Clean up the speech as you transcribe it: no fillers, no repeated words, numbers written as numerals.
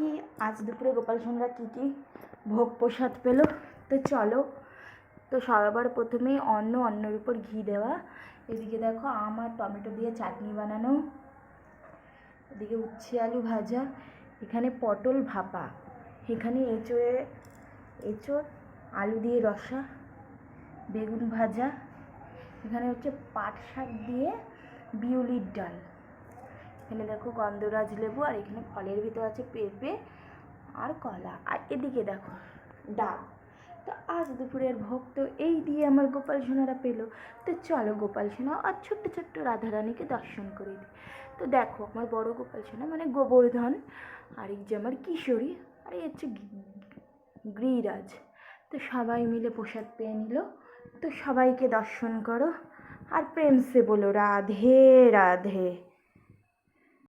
দেখি আজ দুপুরে গোপাল সোনারা কী কী ভোগ প্রসাদ পেলো। তো চলো, তো সবার প্রথমেই অন্নের উপর ঘি দেওয়া। এদিকে দেখো আম আর টমেটো দিয়ে চাটনি বানানো, এদিকে উচ্ছে আলু ভাজা, এখানে পটল ভাপা, এখানে এঁচোড় আলু দিয়ে রসা, বেগুন ভাজা, এখানে হচ্ছে পাট শাক দিয়ে বিউলির ডাল, এখানে দেখো গন্ধরাজ লেবু, আর এখানে ফলের ভিতর আছে পেঁপে আর কলা, আর এদিকে দেখো ডাব। তো আজ দুপুরের ভোগ তো এই দিয়ে আমার গোপাল সোনারা পেলো। তো চলো গোপাল সোনা আর ছোট্ট ছোট্ট রাধারানীকে দর্শন করে দিই। তো দেখো আমার বড় গোপাল সোনা মানে গোবর্ধন, আর এই যে আমার কিশোরী, আর এই হচ্ছে গিরিরাজ। তো সবাই মিলে প্রসাদ পেয়ে নিল। তো সবাইকে দর্শন করো আর প্রেম সে বলো রাধে রাধে।